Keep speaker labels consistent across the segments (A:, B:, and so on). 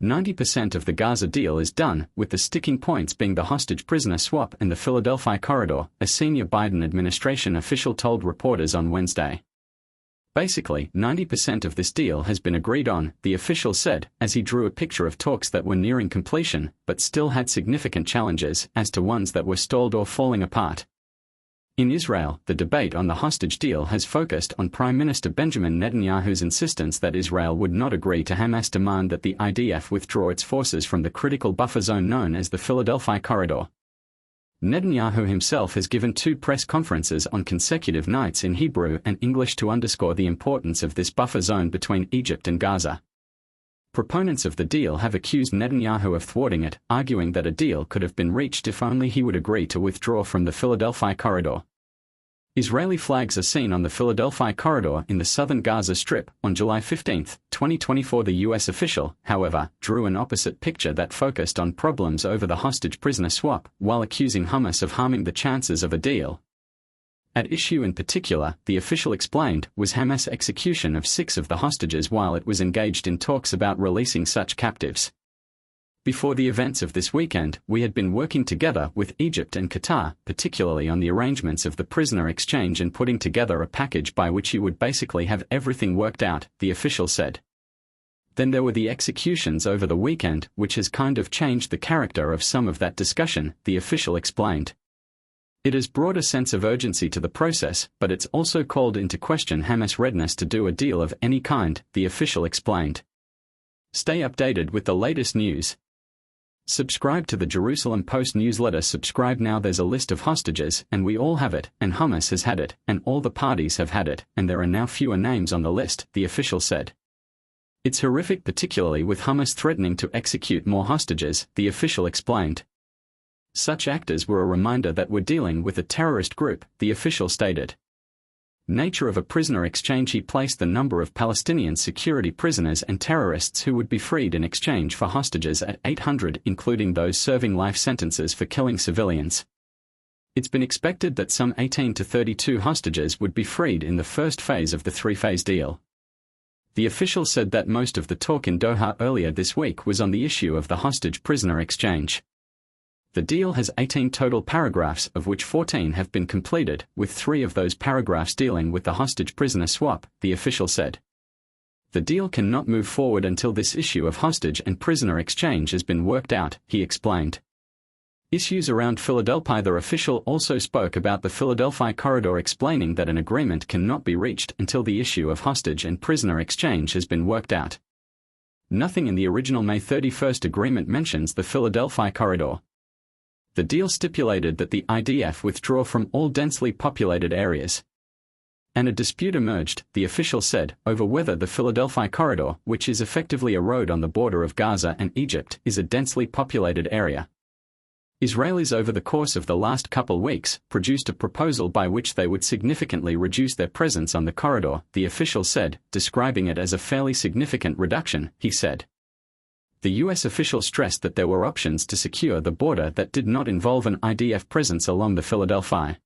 A: 90% of the Gaza deal is done, with the sticking points being the hostage-prisoner swap and the Philadelphia corridor, a senior Biden administration official told reporters on Wednesday. Basically, 90% of this deal has been agreed on, the official said, as he drew a picture of talks that were nearing completion, but still had significant challenges as to ones that were stalled or falling apart. In Israel, the debate on the hostage deal has focused on Prime Minister Benjamin Netanyahu's insistence that Israel would not agree to Hamas' demand that the IDF withdraw its forces from the critical buffer zone known as the Philadelphia corridor. Netanyahu himself has given 2 press conferences on consecutive nights in Hebrew and English to underscore the importance of this buffer zone between Egypt and Gaza. Proponents of the deal have accused Netanyahu of thwarting it, arguing that a deal could have been reached if only he would agree to withdraw from the Philadelphia corridor. Israeli flags are seen on the Philadelphia corridor in the southern Gaza Strip. On July 15, 2024, the U.S. official, however, drew an opposite picture that focused on problems over the hostage-prisoner swap, while accusing Hamas of harming the chances of a deal. At issue in particular, the official explained, was Hamas' execution of 6 of the hostages while it was engaged in talks about releasing such captives. Before the events of this weekend, we had been working together with Egypt and Qatar, particularly on the arrangements of the prisoner exchange and putting together a package by which you would basically have everything worked out, the official said. Then there were the executions over the weekend, which has kind of changed the character of some of that discussion, the official explained. It has brought a sense of urgency to the process, but it's also called into question Hamas' readiness to do a deal of any kind, the official explained. Stay updated with the latest news. Subscribe to the Jerusalem Post newsletter. Subscribe now. There's a list of hostages, and we all have it, and Hamas has had it, and all the parties have had it, and there are now fewer names on the list, the official said. It's horrific, particularly with Hamas threatening to execute more hostages, the official explained. Such actors were a reminder that we're dealing with a terrorist group, the official stated. Nature of a prisoner exchange. He placed the number of Palestinian security prisoners and terrorists who would be freed in exchange for hostages at 800, including those serving life sentences for killing civilians. It's been expected that some 18 to 32 hostages would be freed in the first phase of the 3-phase deal. The official said that most of the talk in Doha earlier this week was on the issue of the hostage-prisoner exchange. The deal has 18 total paragraphs, of which 14 have been completed, with 3 of those paragraphs dealing with the hostage-prisoner swap, the official said. The deal cannot move forward until this issue of hostage and prisoner exchange has been worked out, he explained. Issues around Philadelphia. The official also spoke about the Philadelphia corridor, explaining that an agreement cannot be reached until the issue of hostage and prisoner exchange has been worked out. Nothing in the original May 31 agreement mentions the Philadelphia corridor. The deal stipulated that the IDF withdraw from all densely populated areas. And a dispute emerged, the official said, over whether the Philadelphia corridor, which is effectively a road on the border of Gaza and Egypt, is a densely populated area. Israelis over the course of the last couple weeks produced a proposal by which they would significantly reduce their presence on the corridor, the official said, describing it as a fairly significant reduction, he said. The U.S. official stressed that there were options to secure the border that did not involve an IDF presence along the Philadelphia.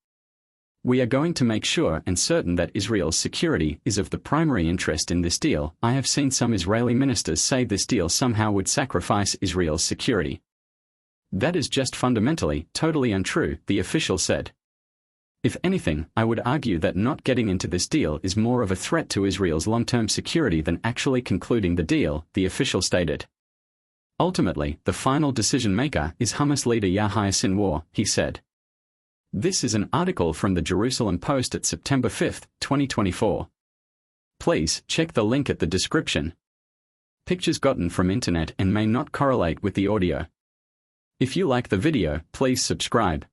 A: We are going to make sure and certain that Israel's security is of the primary interest in this deal. I have seen some Israeli ministers say this deal somehow would sacrifice Israel's security. That is just fundamentally, totally untrue, the official said. If anything, I would argue that not getting into this deal is more of a threat to Israel's long-term security than actually concluding the deal, the official stated. Ultimately, the final decision-maker is Hamas leader Yahya Sinwar, he said. This is an article from the Jerusalem Post at September 5, 2024. Please check the link at the description. Pictures gotten from internet and may not correlate with the audio. If you like the video, please subscribe.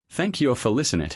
A: Thank you for listening.